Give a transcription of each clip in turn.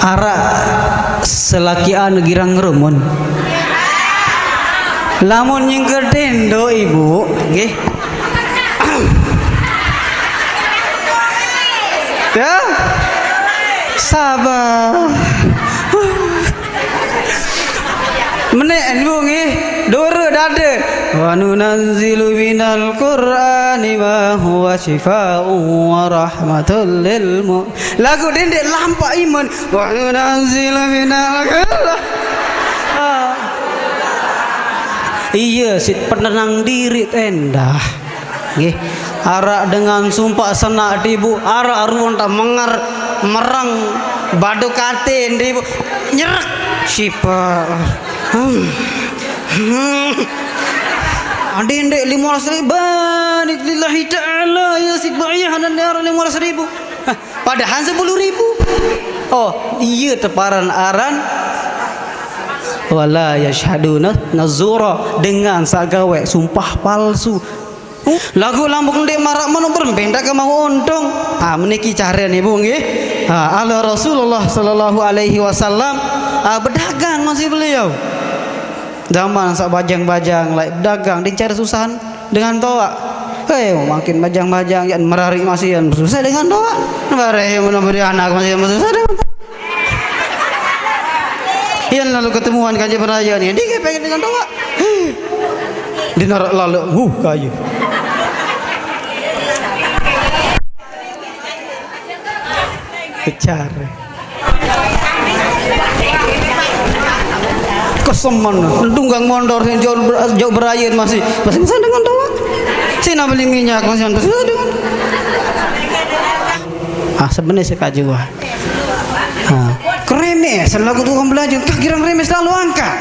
Ara selakian girang rumun. Lamun yang kedendo ibu, nggih. Ya, sabar. Menek ibu nggih, duru dade. Wa nunazzilu minal Qur'ani ma huwa shifaa'un wa rahmatul lil mu'minin. Lagu dendek lampak iman. Wa nunazzilu minal Iya, sit penenang diri endah. Nggih. Ara dengan sumpah senak dibu, ara aruan tak merang badu katin dibu nyerak sipa. Adin dek 15.000 banik lillahi ta'ala ya sidba'iyah dan ya 15.000 padahal 10.000. Oh iya teparan aran wala yashhaduna nazura dengan sagawe sumpah palsu. Lagu lambung dek marak mana berbenda ke mau untung. Meniki cara nih bu nggih. Ala Rasulullah sallallahu alaihi wasallam berdagang masih beliau. Zaman sak bajang-bajang like dagang dicari susahan dengan toa. Makin bajang-bajang yang merari masih yang susah dengan toa. Merari yang memberi anak masih yang susah dengan toa. Yang lalu ketemuan kaji perayaan ini dia pengen dengan toa. Dinarak lalu kayu. Kecar. Keseman, tunggang mondor jauh berair masih bisa dengan tawa. Sina beli minyak masih bisa dengan. Sebenarnya sekajua. Keremes, selaku tukang belajar, kira remes selalu angka.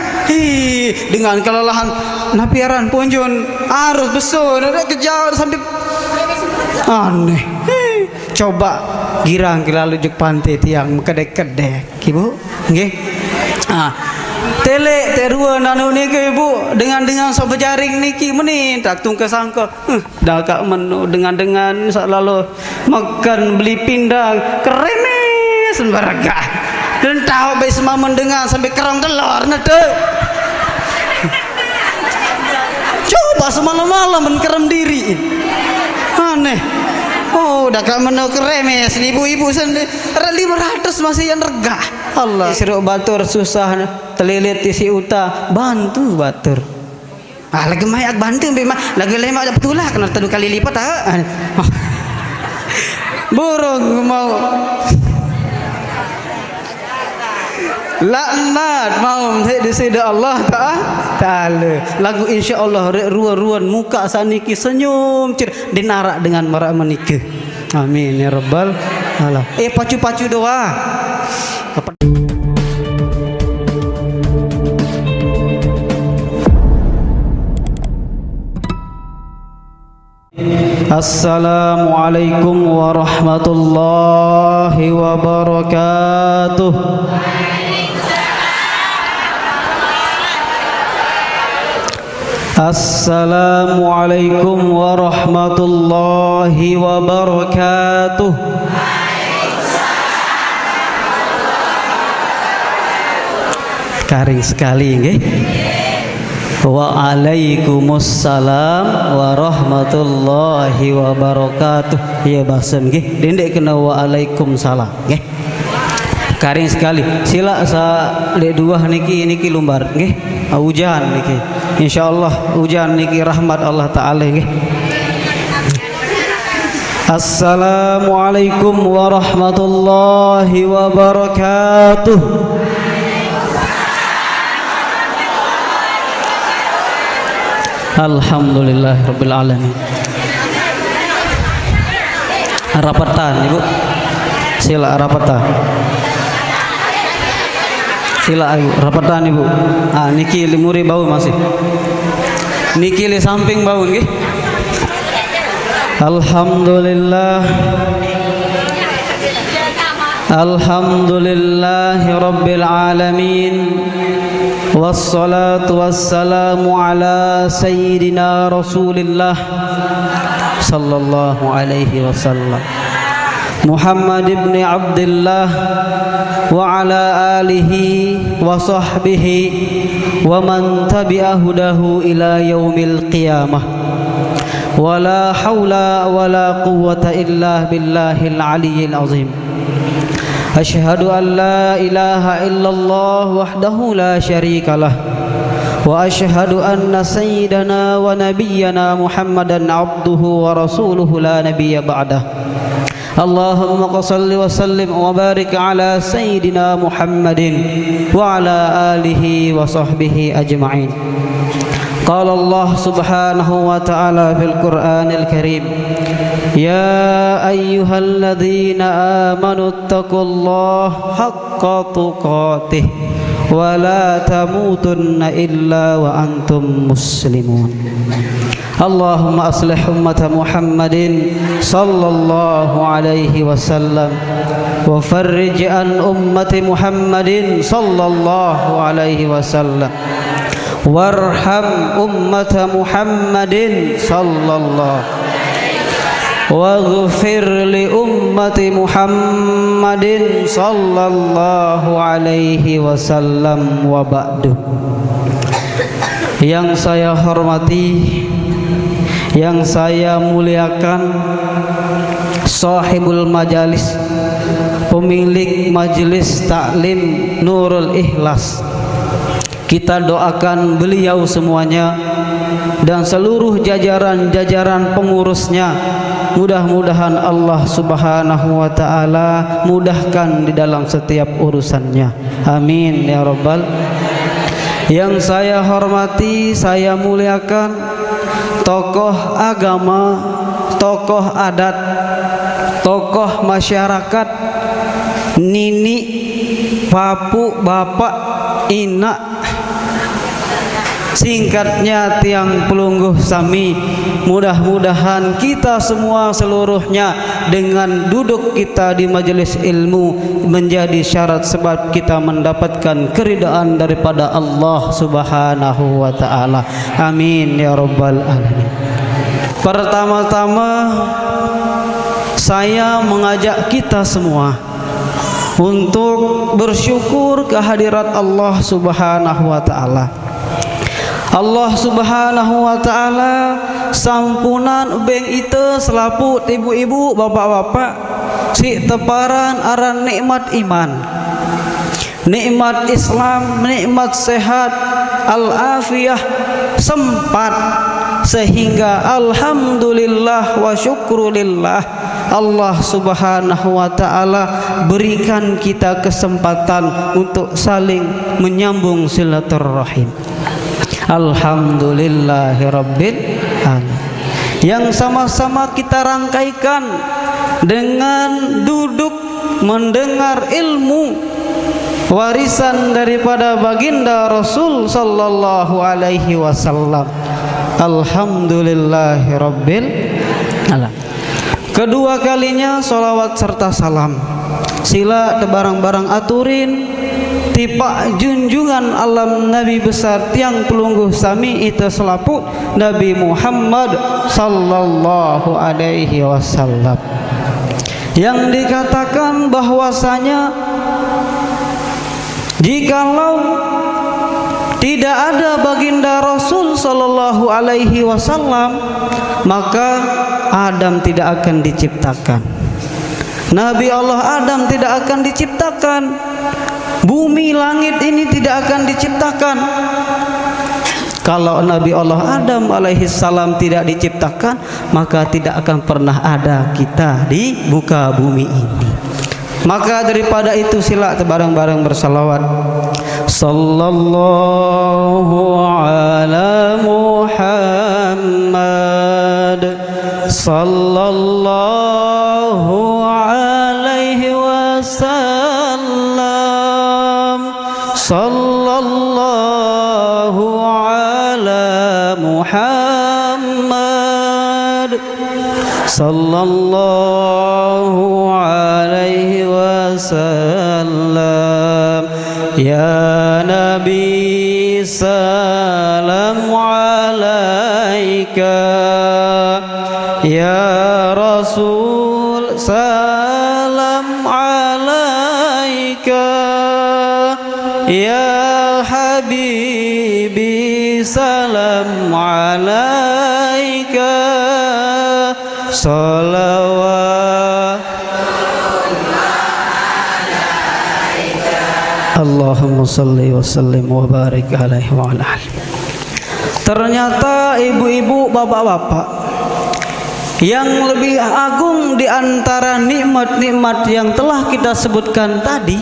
Dengan kelelahan napiaran punjun arus besar, ada kejar sampai aneh. Coba girang lalu juk pantai tiang kedek-kedek, ibu, nggih. Tele terua nanu niki ibu dengan sok bejaring niki meni tak tung kesangka dah kak menu dengan selalu makan beli pindang keremes sembarga dan tahu baik semua mendengar sampai kerang telur nade. Coba semalam-malam menkerem diri aneh. Dah kak menu keremes ibu-ibu sendiri 500 masih yang regah. Allah seru batur susah telilit isi uta bantu batur. Lagi mayak bantu lagi lemak betul lah kena 3 kali lipat burung mau laknat mau disida Allah ta'ala lagu insyaallah ruan-ruan muka saniki senyum dinarak dengan marak menikah. Amin ya rabbal alamin. Pacu-pacu doa. Assalamualaikum warahmatullahi wabarakatuh. Assalamualaikum warahmatullahi wabarakatuh. Karing sekali nggih. Waalaikumsalam warahmatullahi wabarakatuh. Ya basem nggih. Dendek kena waalaikumsalam nggih. Karing sekali. Sila sa dek dua niki lumbar nggih. Hujan niki. Insyaallah hujan niki rahmat Allah taala nggih. Assalamualaikum warahmatullahi wabarakatuh. Alhamdulillahirabbil alamin. Rapatan ibu. Sila rapatan. Sila ibu rapatan ibu. Niki limuri bau masih. Niki li samping bau nggih. Alhamdulillah. Alhamdulillahirabbil alamin. Wassalatu wassalamu ala sayyidina Rasulillah sallallahu alaihi wasallam. Muhammad ibn Abdullah wa ala alihi wa sahbihi wa man tabi'a hudahu ila yaumil qiyamah. Wa la hawla wa la quwwata illa billahil aliyyil azim. Asyhadu an la ilaha illallah wahdahu la syarika lah. Wa asyhadu anna sayyidana wa nabiyyana Muhammadan abduhu wa rasuluhu la nabiyya ba'dah. Allahumma salli wa sallim wa barik ala sayyidina Muhammadin wa ala alihi wa sahbihi ajma'in. Qala Allah subhanahu wa ta'ala fil Qur'anil Karim, ya ayyuhalladzina amanu taqullaha haqqa tuqatih wa la tamutunna illa wa antum muslimun. Allahumma aslih ummata Muhammadin sallallahu alaihi wasallam wa farrij an ummati Muhammadin sallallahu alaihi wasallam warham ummata Muhammadin sallallahu waghfir li ummati Muhammadin sallallahu alaihi wasallam wa ba'du. Yang saya hormati, yang saya muliakan, sahibul majalis, pemilik majelis taklim Nurul Ikhlas, kita doakan beliau semuanya dan seluruh jajaran-jajaran pengurusnya, mudah-mudahan Allah subhanahu wa ta'ala mudahkan di dalam setiap urusannya, amin ya rabbal. Yang saya hormati, saya muliakan tokoh agama, tokoh adat, tokoh masyarakat, nini, papu, bapak, ina, singkatnya tiang pelungguh sami. Mudah-mudahan kita semua seluruhnya dengan duduk kita di majelis ilmu menjadi syarat sebab kita mendapatkan keridaan daripada Allah subhanahu wa ta'ala, amin ya rabbal alamin. Pertama-tama saya mengajak kita semua untuk bersyukur kehadirat Allah subhanahu wa ta'ala. Allah subhanahu wa ta'ala sampunan beng itu selaput ibu-ibu, bapak-bapak, si teparan aran nikmat iman, nikmat Islam, nikmat sehat, al-afiyah, sempat, sehingga alhamdulillah wa syukrulillah Allah subhanahu wa ta'ala berikan kita kesempatan untuk saling menyambung silaturahim. Alhamdulillahirabbil alamin. Yang sama-sama kita rangkaikan dengan duduk mendengar ilmu warisan daripada baginda Rasul sallallahu alaihi wasallam. Alhamdulillahirabbil alamin. Kedua kalinya salawat serta salam sila tebarang-barang aturin tipak junjungan alam Nabi besar tiang pelungguh sami itu selapu Nabi Muhammad sallallahu alaihi wasallam, yang dikatakan bahwasanya jikalau tidak ada baginda Rasul sallallahu alaihi wasallam maka Adam tidak akan diciptakan, Nabi Allah Adam tidak akan diciptakan, bumi langit ini tidak akan diciptakan. Kalau Nabi Allah Adam alaihi salam tidak diciptakan, maka tidak akan pernah ada kita di muka bumi ini. Maka daripada itu sila bareng-bareng bersalawat. Sallallahu ala Muhammad, sallallahu alaihi wasallam, sallallahu ala Muhammad, sallallahu alaihi wasallam. Ya Nabi salam alaika, ya Rasul salam ya habibi salam alaika salawat Allahumma salli wa sallim wa barik alaihi wa ala alihi. Ternyata ibu-ibu, bapak-bapak, yang lebih agung di antara nikmat-nikmat yang telah kita sebutkan tadi,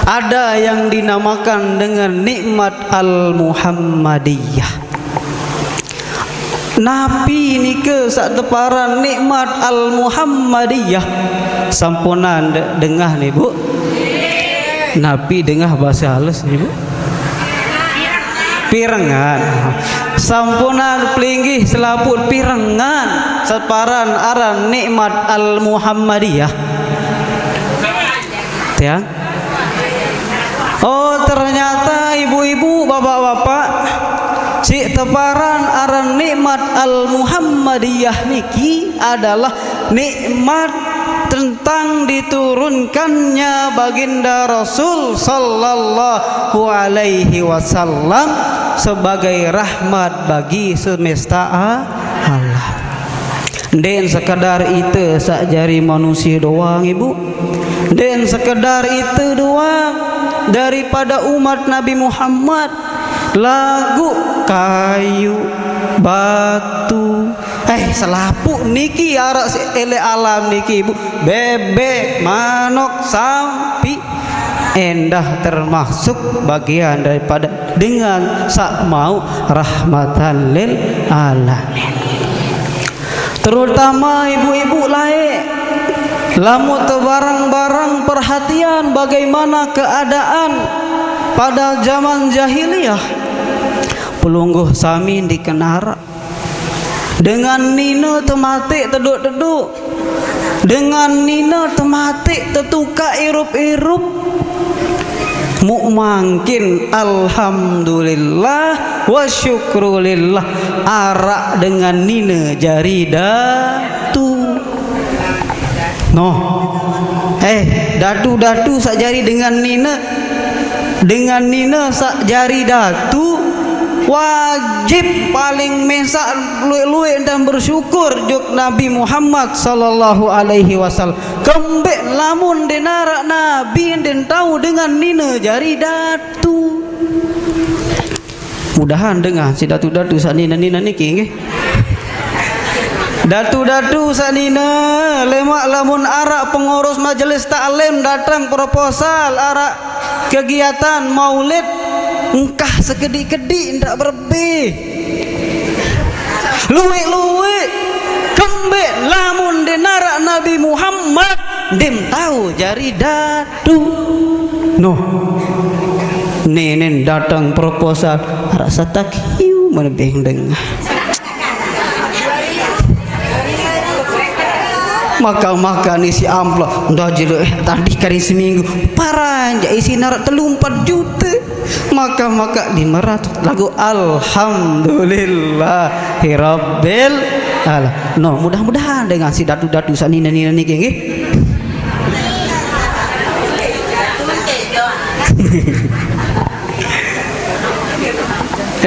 ada yang dinamakan dengan nikmat al-Muhammadiyah. Nabi nike sak teparan nikmat al-Muhammadiyah sampunan dengah nih Bu. Nabi dengah bahasa halus nih Bu. Pirengan sampunan pelinggih selaput pirengan separan aran nikmat al-Muhammadiyah. Ya. Oh, ternyata ibu-ibu, bapak-bapak, si teparan aran nikmat al-Muhammadiyah niki adalah nikmat tentang diturunkannya baginda Rasul sallallahu alaihi wasallam sebagai rahmat bagi semesta Allah. Den sekadar itu sak jari manusia doang ibu. Den sekadar itu doang daripada umat Nabi Muhammad. Lagu, kayu, batu, selaput niki arak ele alam niki ibu, bebek, manok, sapi, endah termasuk bagian daripada dengan sak mau rahmatan lil alamin. Terutama ibu-ibu lain, lamu barang-barang perhatian bagaimana keadaan pada zaman jahiliyah. Pelungguh sami dikenara dengan nina tematik teduk-teduk, dengan nina tematik tetuka irup-irup. Mungkin alhamdulillah wa syukrulillah arak dengan nina jari datu. Datu sak jari dengan nina sak jari datu. Wajib paling mesak luwe-luwe dan bersyukur juk Nabi Muhammad sallallahu alaihi wasallam. Kembek lamun denara Nabi den tahu dengan nina jari datu. Mudahan dengar si datu-datu sak nina niki nggih. Datu-datu sak nina lemak lamun arak pengurus majelis taklim datang proposal arak kegiatan maulid engkah sekedi-kedi ndak berbe luwe-luwe kembek lamun denara Nabi Muhammad dem tahu jari datu nenen datang proposal rasa takiu menebeng dengar maka isi amplop ndak jero tadi kari seminggu paranja isi narak 4 juta maka 500 lagu alhamdulillahi rabbil alamin. Mudah-mudahan dengan si datu-datu sanina niki nggih.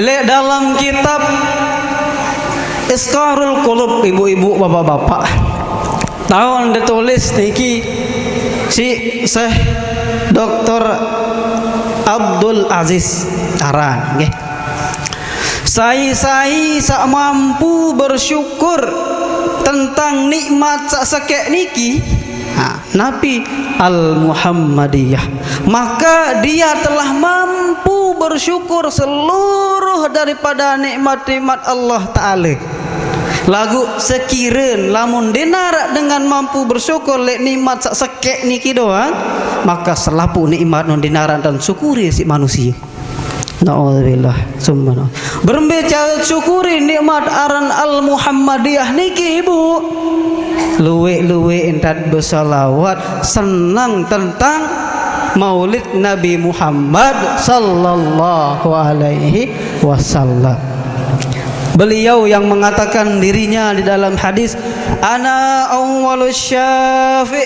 Dalam kitab Isqarul Qulub, ibu-ibu, bapak-bapak, tahun ditulis niki si Syekh Dr. Abdul Aziz aran nggih. Sai sak mampu bersyukur tentang nikmat sak sekek niki Nabi al-Muhammadiyah, maka dia telah mampu bersyukur seluruh daripada nikmat-nikmat Allah Ta'ala. Lagu sekiren lamun dinar dengan mampu bersyukur lek nikmat sak sekek niki doang, maka selapu nikmat non dinaran dan syukuri si manusia. Na'udzubillah summa. Berbicara syukuri nikmat aran al-Muhammadiyah niki ibu. Luwe-luwe entat bersalawat senang tentang maulid Nabi Muhammad sallallahu alaihi wasallam. Beliau yang mengatakan dirinya di dalam hadis, ana awwalus syafi'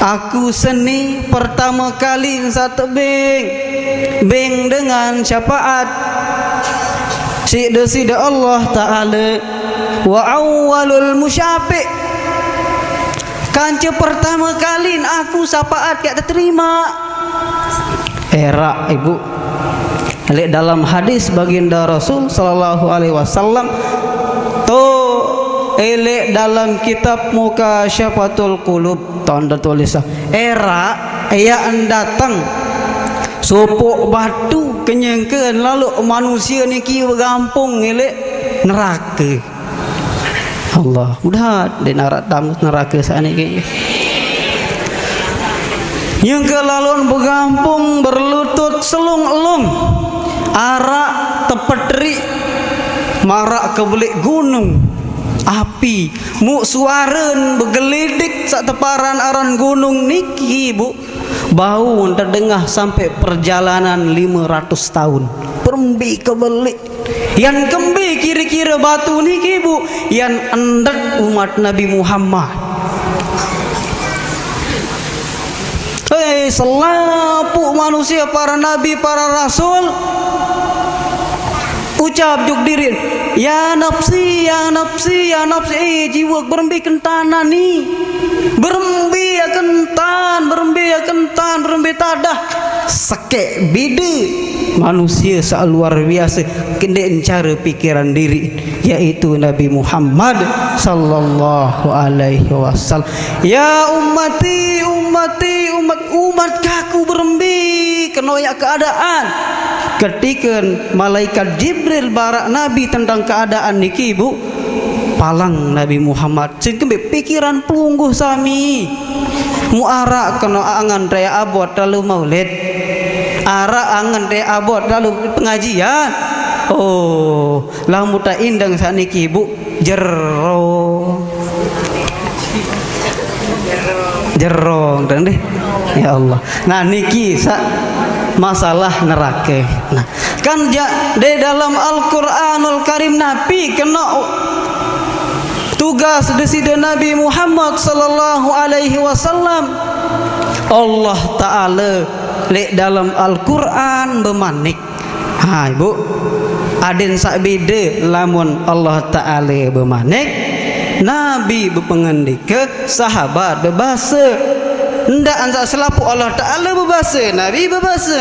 Aku seni pertama kali satu beng dengan syafaat sida Allah Ta'ala. Wa awwalul musyafi' kanca pertama kali aku syafaat kat terima. Era ibu Lek dalam hadis baginda Rasul sallallahu alaihi wasallam to elek dalam kitab Mukasyafatul Qulub tanda tulisan era yang datang sopok batu kenyengkeun lalu manusia ni ki gampung elek neraka. Allah mudah di neraka sana ke yang kelalun bergampung berlutut selung-elung arak tepetri marak kebelik gunung api mu suaren bergelidik sak teparan aran gunung niki bu bau terdengar sampai perjalanan 500 tahun perembi kebelik yang kembi kira-kira batu niki bu yang endet umat Nabi Muhammad. Selapu manusia para nabi para rasul ucap juk diri ya nafsi ya nafsi ya nafsi jiwa berembi kentana ni berembi ya kentan berembi tadah sekek bide manusia seluar biasa kendek cara pikiran diri yaitu Nabi Muhammad sallallahu alaihi wasallam. Ya ummati umat kaku berembi kenoyak keadaan ketika malaikat Jibril barak Nabi tentang keadaan niki bu palang Nabi Muhammad cengkembek pikiran pelungguh sami muarak kena angan raya abot lalu maulid arak angan raya abot lalu pengajian oh lamu tak indang saniki bu jerong dan deh ya Allah. Nah niki masalah neraka. Nah kan di dalam Al-Qur'anul Karim Nabi kena tugas desida Nabi Muhammad sallallahu alaihi wasallam. Allah Ta'ala lek dalam Al-Qur'an bemanik. Ha ibu aden sak beda lamun Allah Ta'ala bemanik Nabi berpengendika sahabat berbahasa ndak anza selapu Allah Ta'ala berbahasa Nabi berbahasa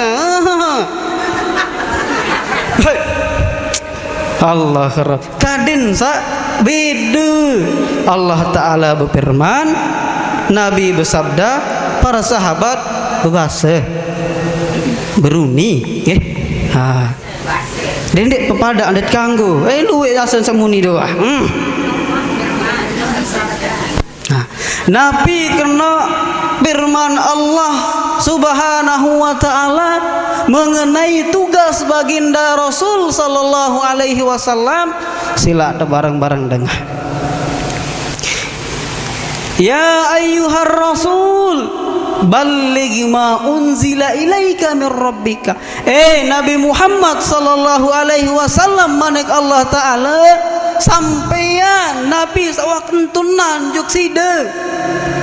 Allah harap kadin sak beda Allah Ta'ala berfirman Nabi bersabda para sahabat berbahasa beruni ha dendek pepada andet kanggo luwe asan semuni doa Nabi kena firman Allah Subhanahu wa ta'ala mengenai tugas baginda Rasul sallallahu alaihi wasallam. Sila ada bareng-bareng dengar. Ya ayyuhar rasul balligh ma unzila ilaika min rabbika. Nabi Muhammad sallallahu alaihi wasallam manik Allah Ta'ala sampeyan Nabi sawak tentunan juk sida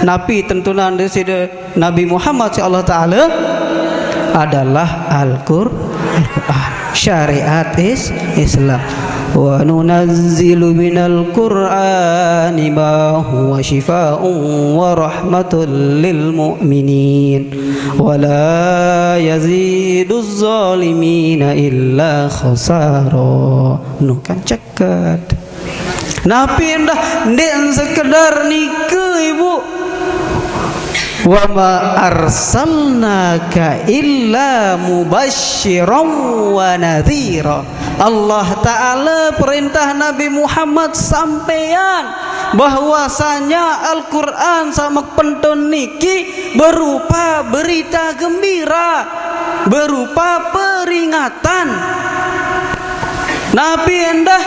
Nabi tentunan sida Nabi Muhammad Allah Ta'ala adalah Al-Qur'an syariat Islam wa nunazzilu minal qur'ani ma huwa shifaa'un wa rahmatul lil mu'minin wa la yaziduz zalimina illa khasara nu kan cekat Nabi endah ndek sekedar nikah ibu wa ma arsalnaka illa mubasysyiran wa nadhira. Allah Ta'ala perintah Nabi Muhammad sampean bahwasanya Al-Qur'an sama pentun niki berupa berita gembira berupa peringatan. Nabi endah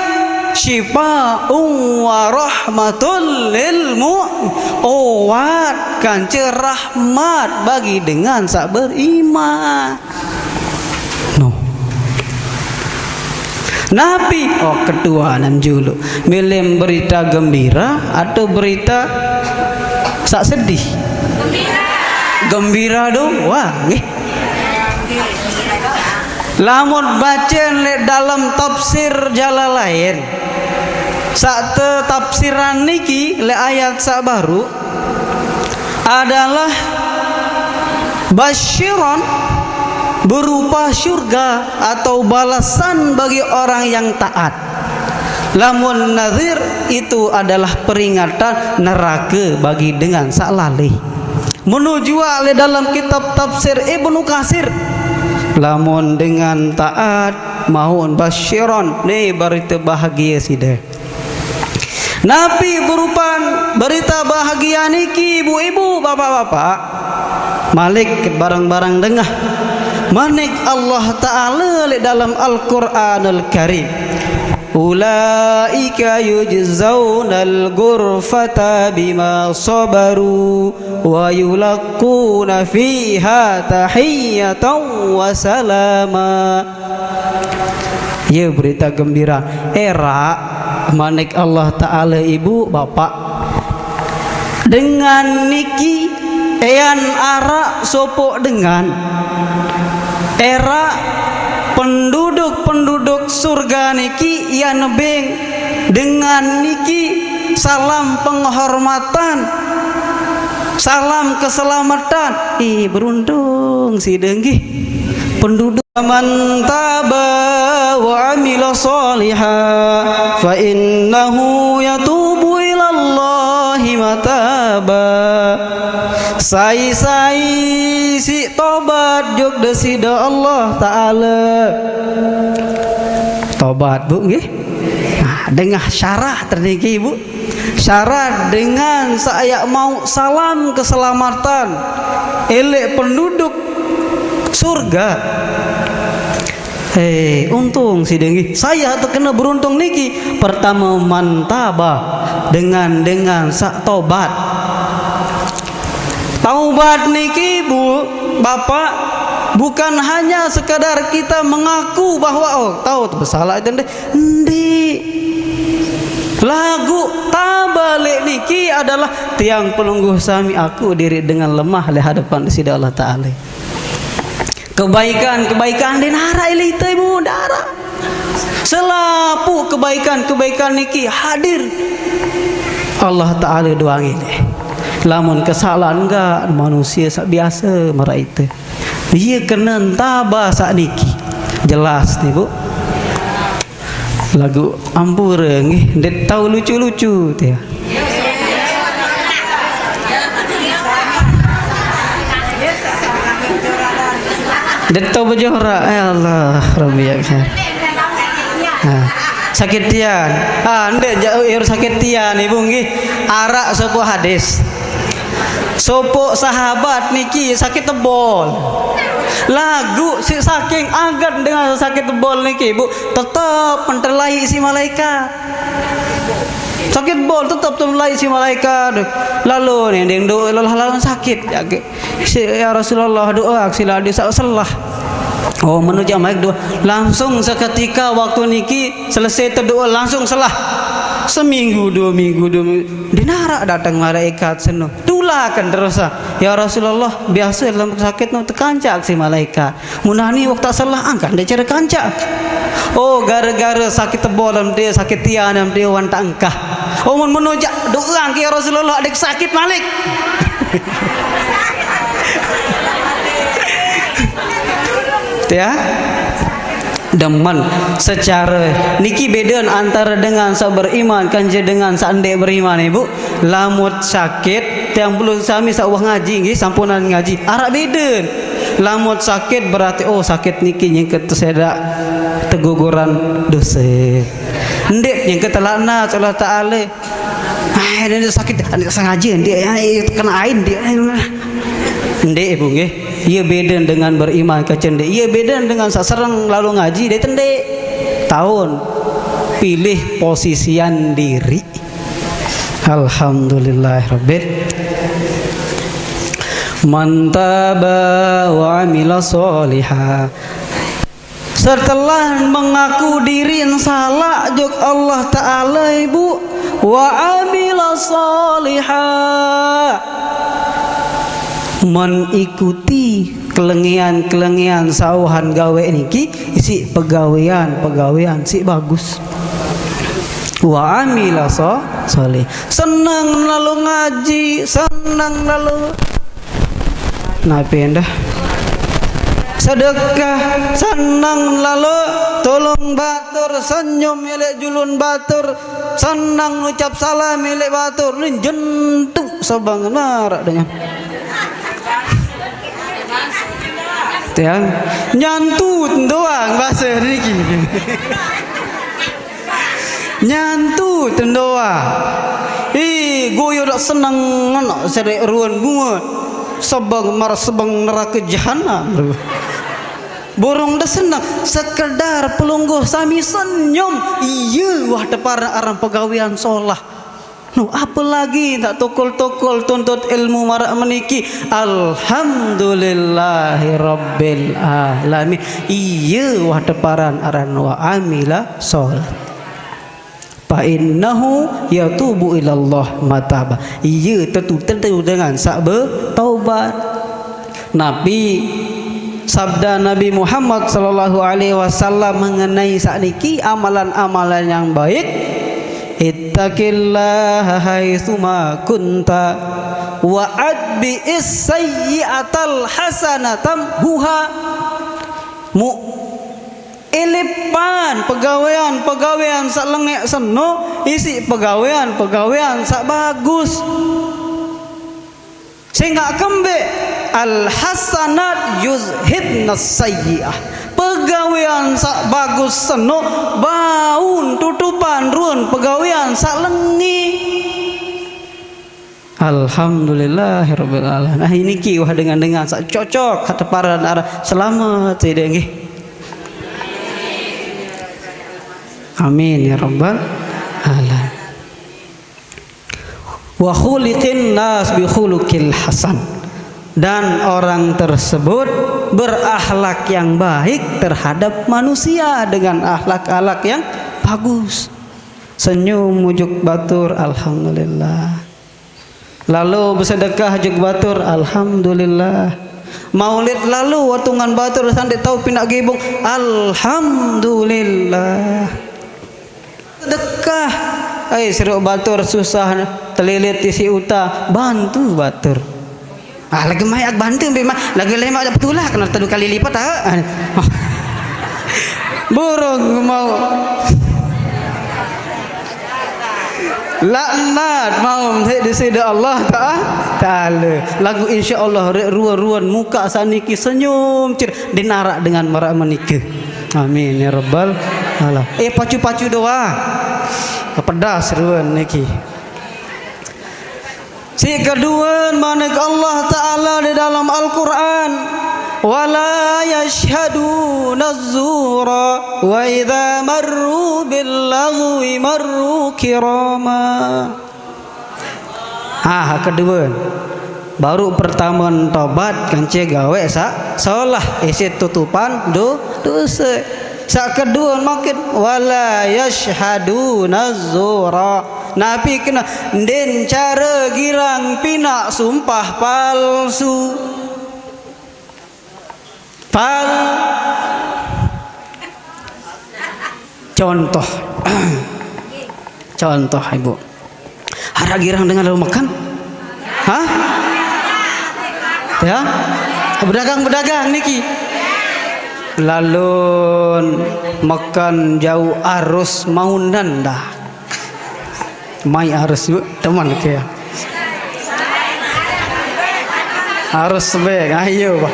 syifa'un wa rahmatul lil mu'awat kan rahmat bagi dengan sak beriman. Nabi kedua nan julu milih berita gembira atau berita sak sedih? Gembira. gembira doang nggih. Lamun bacaan le dalam tafsir Jalalain sak tafsiran niki le ayat sak baru adalah basyiron berupa syurga atau balasan bagi orang yang taat. Lamun nazir itu adalah peringatan neraka bagi dengan sak lalih. Menuju le dalam kitab tafsir Ibnu Katsir, lamun dengan taat mahun basyiron nih berita bahagia sida. Nabi berupa berita bahagia niki ibu-ibu bapak-bapak malik barang-barang dengah manik Allah Ta'ala dalam Al-Quranul Karim, ulaika yujzaunal ghurfata bima sabaru wa yulaqquna fiha tahiyatan wa salama. Ya, berita gembira era manik Allah Ta'ala ibu bapak dengan niki ean ara sopok dengan era penduduk surga niki ya nebeng dengan niki salam penghormatan, salam keselamatan. Beruntung si denggi penduduk. Man taba wa amila sholihan fa innahu yatubu ilallahi mataba. Sai si tobat jog desida Allah Ta'ala. Tobat bu nggih. Nah, dengan syarah terniki bu. Syarat dengan saya mau salam keselamatan elek penduduk surga. Untung si denggi saya terkena beruntung niki. Pertama mantaba dengan sak tobat. Taubat niki bu bapak bukan hanya sekadar kita mengaku bahwa tahu bersalah itu ndek. Lagu tabalik niki adalah tiang pelungguh sami aku diri dengan lemah di hadapan sida Allah Ta'ala. Kebaikan dinara ilita ibu dara. Selapu kebaikan niki hadir Allah Ta'ala doang ini. Lamun kesalahan enggak manusia biasa marah itu. Dia kena tabah sak niki. Jelas nih bu. Lagu ampura nggih, ndet tahu lucu-lucu teh. Deto bejora, Allah Rabbi ya. Sakit tian. Ndek jauh sakit tian ibu nggih. Arak sopo hadis. Sopo sahabat niki sakit tebol. Lagu si saking agan dengan sakit tebol niki ibu tetap penterlai si malaikat. Sakit bol tetap terlai si malaikat. Lalu nih doa lalu sakit ya Rasulullah doa sila dia salah. Oh menuju maik doa langsung seketika waktu niki selesai terdoa langsung salah. Seminggu dua minggu dinara datang malaikat seno tulakan terus ya Rasulullah biasa dalam sakit nu tekancak si malaikat munani waktu salah angkat dia cara kancak. Oh gara-gara sakit tebal dalam dia sakit tian dalam dia wan tangkah. Oh menujak doa ke ya Rasulullah adik sakit malik. Ya demen secara niki beda antara dengan sa beriman kanje dengan sa ande beriman ibu. Lamut sakit tiang belum sami sa uang ngaji nggih sampunan ngaji arak beda. Lamut sakit berarti oh sakit niki nyengket seda teguguran dosa. Ndek nyengket laknat Allah Ta'ala. Dia sakit ande sengaja dia kena ain dia. Ndek ibu nggih. Ia beda dengan beriman kecende. Ia beda dengan saserang lalu ngaji dia tende tahun pilih posisian diri. Alhamdulillah rabbil man taba wa amila sholihan. Setelah mengaku diri salah jog Allah Ta'ala ibu wa amila sholihan mengikuti kelengian-kelengian sauhan gawe niki isi pegawean si bagus. Wa amila soleh, senang lalu ngaji, senang lalu napindah sedekah, senang lalu tolong batur, senyum milik julun batur, senang ucap salam milik batur, ini jentuk sabang narak dengan tiang nyantut doang bahasa niki nyantut doang. Goyo dak senang anak sedek ruan bunga sabang neraka jahanam. Borong dah senang sekedar pelungguh sami senyum. Iya wah depar arang pegawian solah. No apa lagi tak tokol-tokol tuntut ilmu marak meniki. Alhamdulillahi rabbil alamin. Iya wah deparan aran wa amila sol. Fa innahu yatubu ilallah mataba. Iya tentu dengan sak bertaubat. Nabi sabda Nabi Muhammad sallallahu alaihi wasallam mengenai sakniki amalan-amalan yang baik, ittaqillaha haitsuma kunta wa adbi'is sayyi'atal hasanatam huha. Ilipan pegawaian sak lengek seno isi pegawaian sak bagus sehingga kembe al hasanat yuzhibnas sayyi'ah. Pegawaian sak bagus seno baun tutupan ruan pegawaian sak lengi. Alhamdulillahirabbil alamin. Nah ini ki wah dengan sak cocok kata para arah selamat tidak nggih. Amin ya rabbal alamin. Wa khuliqin nas bi khuluqil hasan, dan orang tersebut berakhlak yang baik terhadap manusia dengan akhlak-akhlak yang bagus. Senyum mujuk batur alhamdulillah, lalu bersedekah juk batur alhamdulillah, maulid lalu watungan batur sampai tahu pindak gebong alhamdulillah, sedekah seruk batur susah terlilit isi uta bantu batur. Lagi mayak bantu memang lagi lemak ada betulah kena 3 kali lipat burung mau laknat mau di sida Allah Ta'ala. Lagu insyaallah ruan-ruan muka saniki senyum dinarak dengan marak menikah. Amin ya rabbal alamin. Pacu-pacu doa pedas ruan niki. Si kedua manik Allah Ta'ala di dalam Al-Quran, wala yashhaduna az-zura wa idza marru bil lagwi marru kirama. Kedua baru pertama tobat kance gawe sak salah isi tutupan dosa. Sak kedua makin wala yashhaduna az-zura. Nabi kena den cara girang pinak sumpah palsu. Contoh ibu, hara girang dengan lalu makan, ya, berdagang niki, lalu makan jauh arus mau nanda. Mai harus teman ke harus sebeg ayo Pak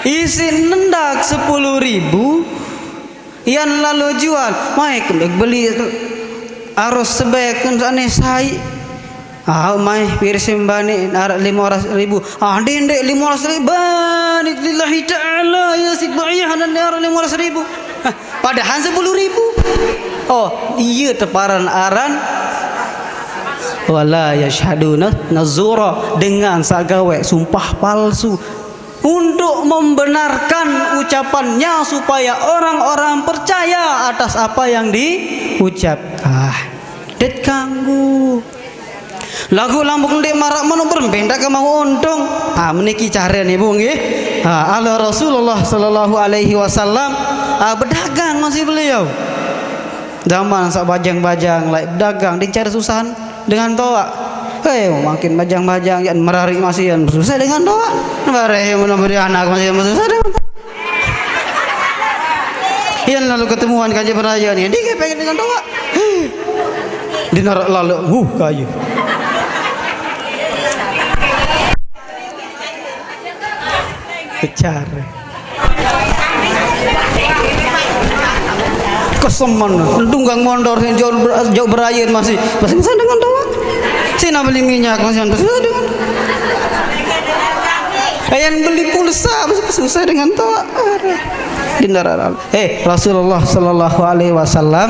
isi nendak 10.000 yang lalu jual mai beli harus sebeg kan sana sai mai pirsim bani arak 500.000 dendek 500.000 bani lillahi ta'ala ya sikbayah dan arak 500.000 padahal 10.000. Iya teparan aran wala yashhaduna nazura dengan sagawe sumpah palsu untuk membenarkan ucapannya supaya orang-orang percaya atas apa yang diucapkan. Det kanggu Lagu lambung ndek marak mana berbeda ke mau untung. Meniki cara nih bu nggih. Ala Rasulullah sallallahu alaihi wasallam berdagang masih beliau. Zaman sak bajang-bajang like dagang dicari susahan dengan toa. Makin bajang-bajang yang merari masih yang susah dengan toa. Merari menambah anak masih yang susah dengan toa. Yang lalu ketemuan kaji beraya nih, dia pengen dengan toa. Dinar lalu, kayu. Kecara. Keseman, tunggang mondor jauh beraya masih susah dengan toa. Sina beli minyak masih susah dengan. Yang beli pulsa masih susah dengan toa. Rasulullah sallallahu alaihi wasallam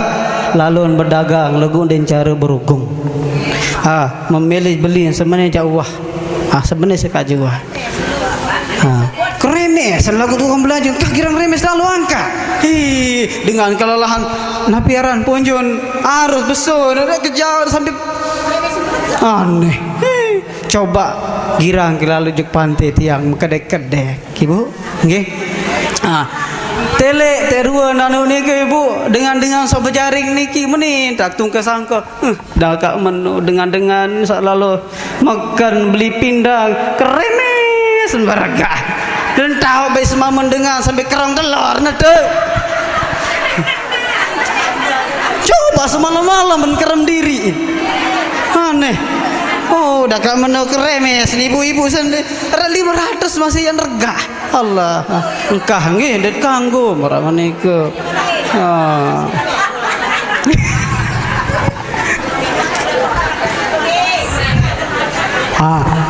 lalu berdagang lagu dan cara berhubung. Memilih beli sebenarnya jauh. Sebenarnya sekat jauh. Keremes lagu tukang belanja kira remes lalu angka. Dengan kelelahan napiaran punjun arus besar ada kejar sampai aneh. Coba girang lalu juk pantai tiang kedek-kedek ibu nggih. Tele terua nanu niki ibu dengan sok jaring niki meni tak tung kesangka dah kak menu dengan lalu makan beli pindang keremes sembarga dan tahu baik semua mendengar sampai kerang telur nade. Coba semalam-malam menkerem diri aneh. Dah kak menu keremes ibu-ibu sendiri 500 masih yang regah. Allah engkah nggih ndet kanggo marang menika.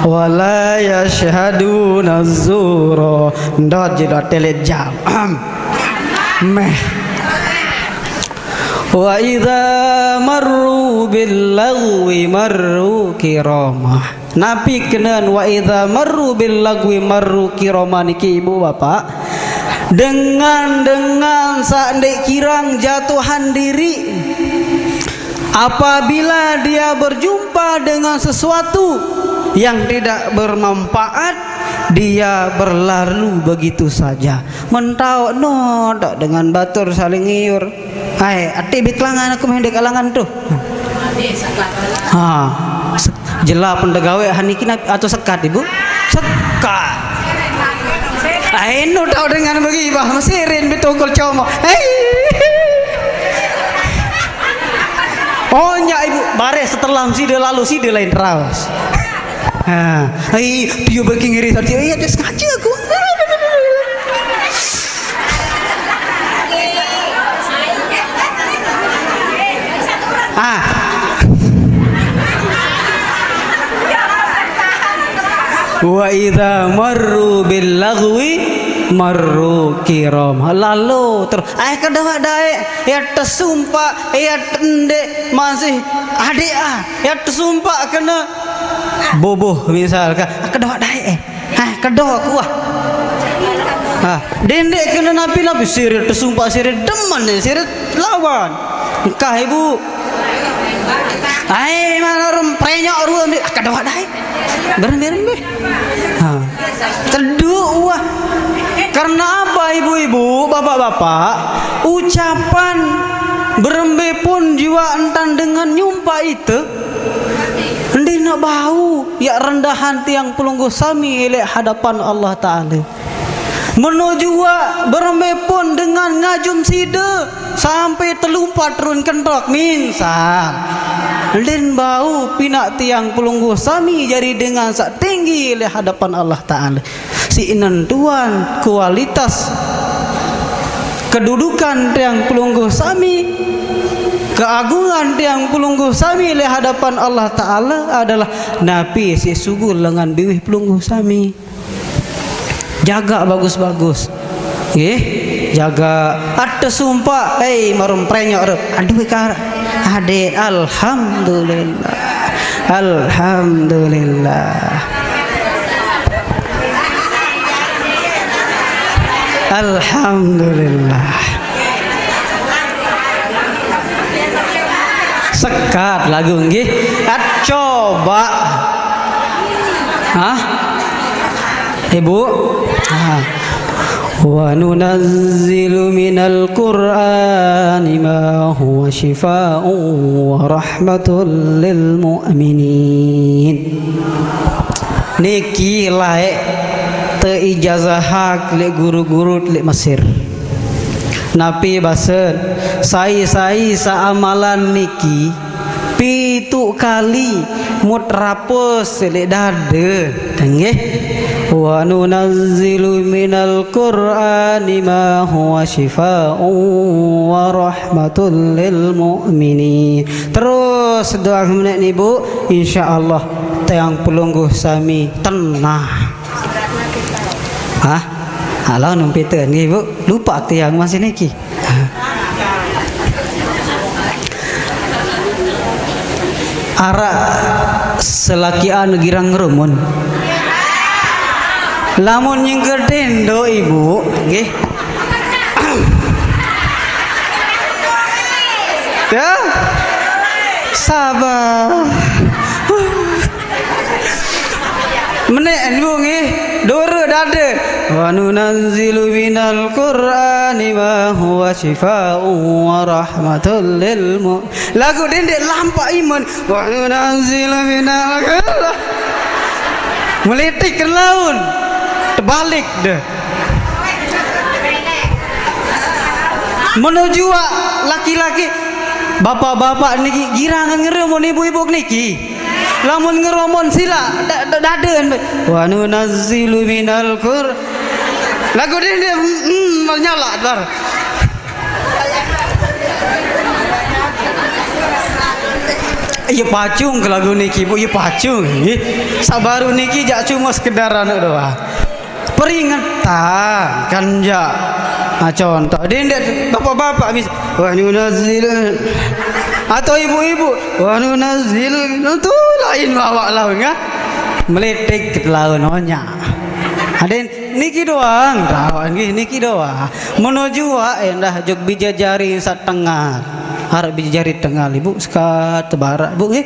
Wala yashhaduna zura ndot jedot telejam meh. Wa idza marru bil lagwi marru kiramah. Nabi kenan wa idza marru bil lagwi marru kiramah niki ibu bapak. Dengan saat ndek kirang jatuhan diri, apabila dia berjumpa dengan sesuatu yang tidak bermanfaat, dia berlalu begitu saja. Mentau tak dengan batur saling ngiur. Ati biklangan aku main di kalangan tuh. Jela pendegawe haniki atau sekat ibu? Sekat. Eno tahu dengan begibah mesirin betokol como. Nya ibu bare setelah dia lalu dia lain raus. Dia bagi ngiri tadi. Dia sengaja aku. Wa idza marru bil lagwi marru kiram. Lalu kedawa dae ya tersumpak ya tende masih adik ya tersumpak kena boboh misalkan kedawa dae kedawa kuah dendek kena nabi sirit tersumpak sirit demen sirit lawan engkah ibu mana remprenyok ruang kedawa dae beren teduh wah. Karena apa ibu-ibu, bapak-bapak, ucapan berembe pun jiwa entan dengan nyumpa itu ndina bau ya rendahan tiang pelungguh sami ilek hadapan Allah Ta'ala. Menuju berembe pun dengan ngajum side sampai telumpat turun kentok minsan. Lin bau pinak tiang pelungguh sami jadi dengan sak tinggi ilek hadapan Allah Ta'ala. Si inentuan kualitas kedudukan tiang pelungguh sami, keagungan tiang pelungguh sami di hadapan Allah Ta'ala adalah napi si sugul lengan biwih pelungguh sami. Jaga bagus-bagus jaga ada sumpah marum prenyok rep aduh kar ade alhamdulillah alhamdulillah sekat lagu nggih Coba. Hah? Ibu? Wa nunazzilu minal Qur'ani ma huwa shifaa'un wa rahmatul lil mu'minin. Niki lae te ijazah hak le guru-guru le Mesir. Napi basen sai sa amalan niki pitu kali mutrapus le dade nggih. Wa nunazzilu minal Qur'ani ma huwa shifaa'un wa rahmatul lil mu'minin. Terus doa menit ni Bu, insyaallah tayang pelungguh sami tenah. Hah? Halau numpiteun nggih Bu, lupa tiang masih niki. Ara selakian girang rumun. Lamun yang gedendo Ibu, nggih. Ya. Sabar. Menek Ibu nggih, dore dade. Wa nunazzilu minal Qur'ani ma huwa shifaa'un wa rahmatul lil mu'minin. Lagu dendek lampak iman. Wa nunazzilu minal Qur'ani. Meletik ke laun. Terbalik deh. Menuju laki-laki bapak-bapak niki girangan ngeremon ibu-ibu niki. Lamun ngeromon sila daden. Wa nunazzilu minal Qur'an. Lagu dia menyala bar. Iya pacung ke lagu niki Bu, iya pacung. Sabaru niki jak cuma sekedar anu doa. Peringatan kan ya. Nah, contoh dendek bapak-bapak mis wa nunazzilu atau ibu-ibu wa nunazzilu itu lain bawa laun ya meletik ke laun onya. Aden niki doang dawan niki doang menuju endah jog bijajari satengah harap bijajari tengah Ibu sekat tebarak Bu nggih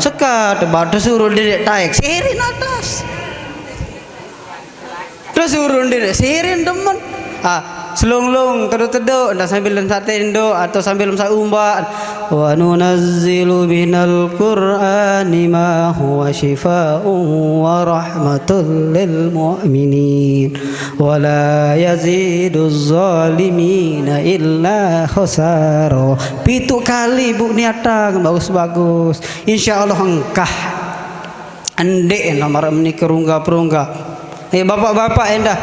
sekat tebarak suruh dedek taek sirin atas terus suruh dedek sirin teman selung-lung teduh-teduh entah sambil sate indo atau sambil masak umbat. Wa nunazzilu minal Qur'ani ma huwa shifaa'un wa rahmatul lil mu'minin wa la yaziduz zalimina illa khasara. Pitu kali Bu niatang bagus-bagus. Insyaallah engkah endek nomor menikah perungga. Bapak-bapak endah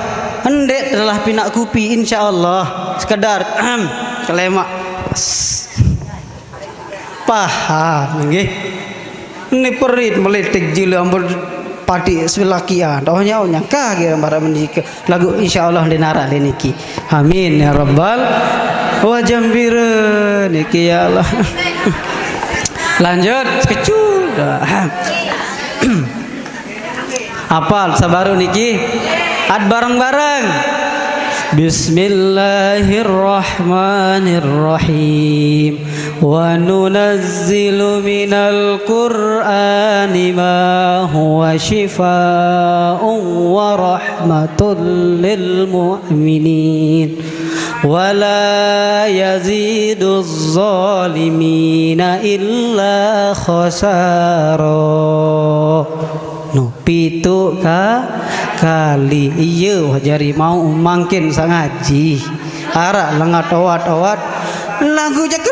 hendek telah pinak kupi insyaallah sekedar kelemak paham nggih ini perit meletik jila ampun pati selakian doanya nyangka ge bara menika lagu insyaallah dinara niki amin ya rabbal wa jambir niki ya Allah. Lanjut kecu apal sabaru niki ad bareng-bareng. Bismillahirrahmanirrahim. Wa nunazzilu minal Qur'ani ma huwa shifaa'un wa rahmatul lil mu'minin wa la yaziduz zalimina illa khasara. No pitu kali iya jari mau mangkin sang ngaji arak lengat owat lagu jak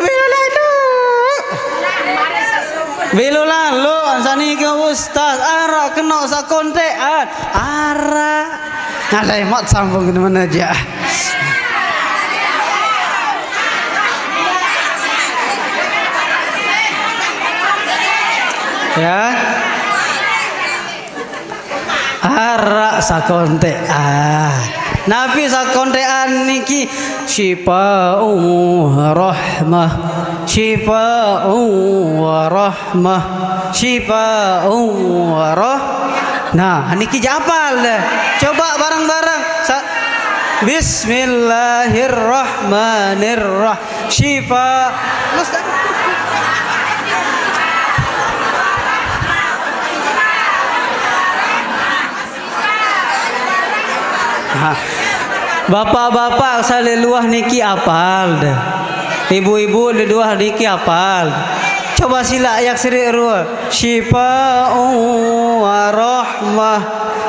belo lalu ansani ke ustaz arak kena sa kontean arak ngalai mat sambung ke mana aja ya arak sakonte Nabi sakontean niki syifa'un rahmah syifa'un rahmah syifa'un nah niki japal deh coba bareng-bareng Bismillahirrahmanirrahim syifa Bapak-bapak saleluah niki apal dah. Ibu-ibu leluah niki apal. Coba sila ayak seri ruah. Syifa'un wa rahmah.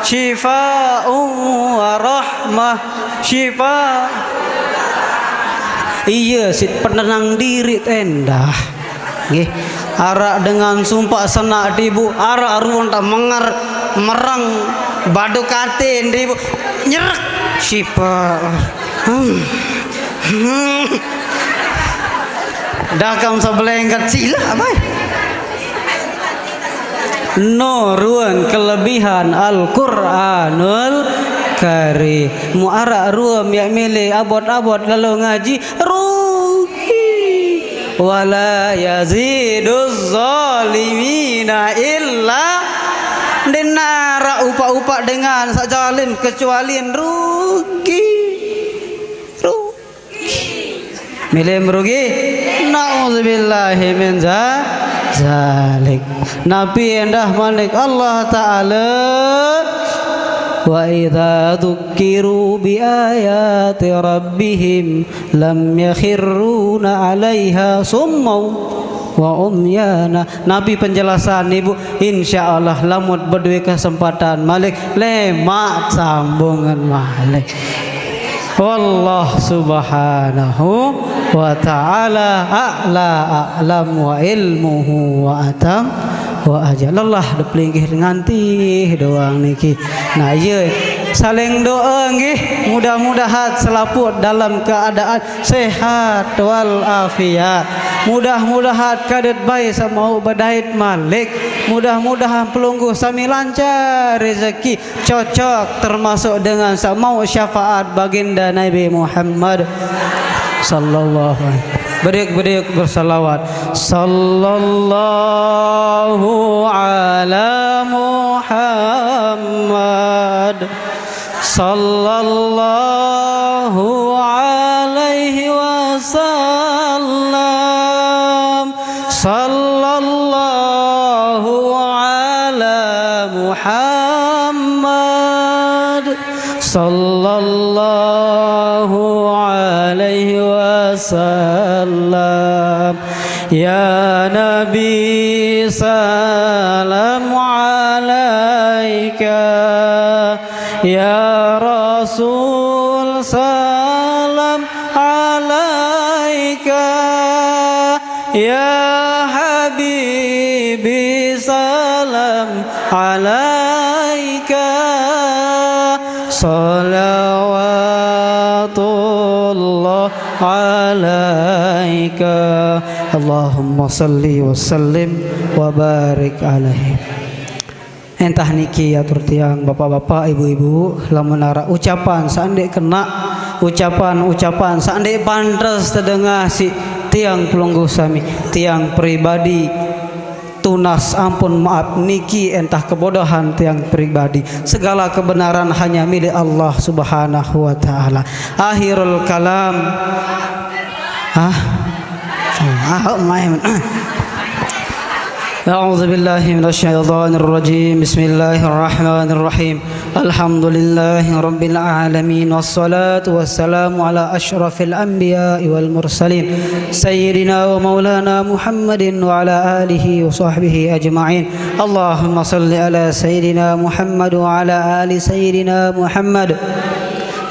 Syifa'un wa rahmah. Syifa. Iya, sit penenang diri tendah. Nggih. Arak dengan sumpah senak ibu, arak ruang tak merang badu katin ibu nyerak syifa. Dah kamu sebelengkat sila apa? Nurun kelebihan Al-Qur'anul Karim. Muarak ruam ya milih abot-abot kalau ngaji rugi. Wala yaziduz zalimina illa denara upak-upak dengan sak zalim kecuali rugi. Milih merugi. Nauzubillahi min zalik. Nabi endah malik Allah Ta'ala wa idza dzukiru bi ayati rabbihim lam yakhiruna 'alaiha summan wa umyana. Nabi penjelasan ibu insyaallah lamut berdua kesempatan malik lemak sambungan malik. Wallah subhanahu wa ta'ala a'la a'lam wa ilmuhu wa atam wa ajalallah deplinggih nganti doang niki. Nah iya saling doa nggih mudah-mudahan selaput dalam keadaan sehat wal afiat. Mudah-mudahan kadet baik sama badait malik. Mudah-mudahan pelungguh sami lancar rezeki cocok termasuk dengan sama syafaat baginda Nabi Muhammad sallallahu alaihi. Berik bersalawat. Sallallahu ala Muhammad. Sallallahu alaihi wasallam. Sallallahu ala Muhammad. Sallallahu alaihi wasallam. Ya Nabi salam alaika. Ya Rasul salam alaika. Ya Habibi salam alaika. Salawatullah alaika. Allahumma salli wa sallim wa barik alaihi. Entah niki atur tiang bapak-bapak ibu-ibu lamun ara ucapan sandek kena ucapan sandek pantes terdengar si tiang pelungguh sami tiang pribadi tunas ampun maaf niki entah kebodohan tiang pribadi segala kebenaran hanya milik Allah subhanahu wa ta'ala. Akhirul kalam A'udzu billahi minasyaitonir rajim. Bismillahirrahmanirrahim. Alhamdulillahi rabbil alamin wassalatu wassalamu ala asyrafil anbiya'i wal mursalin sayyidina wa maulana Muhammadin wa ala alihi wa sahbihi ajma'in. Allahumma salli ala sayyidina Muhammad wa ala ali sayyidina Muhammad.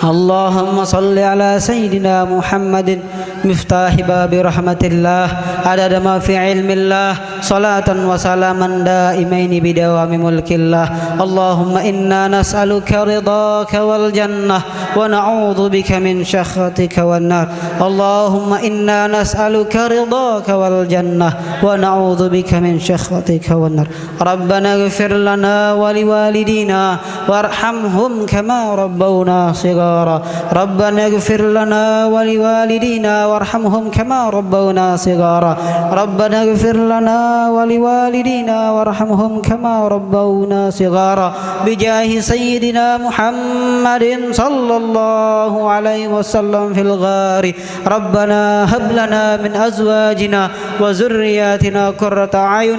Allahumma salli ala sayyidina Muhammadin miftahi babi rahmatillah adada ma fi ilmillah salatan wa salaman daimaini bidawami mulkillah. Allahumma inna nas'aluka ridhaka wal jannah wa na'udzu bika min syakhatika wan nar. Allahumma inna nas'aluka ridhaka wal jannah wa na'udzu bika min syakhatika wan nar. Rabbana ighfir lana wa liwalidina warhamhum kama rabbawna shighara. Rabbana ighfir lana wa liwalidina warhamhum kama rabbawna shighara. Rabbana ighfir lana wa liwalidina warhamhum kama rabbawna shighara. Bijahi sayyidina Muhammadin sallallahu alaihi wasallam fil ghari. Rabbana hab lana min azwajina wa zurriyyatina qurrata a'yun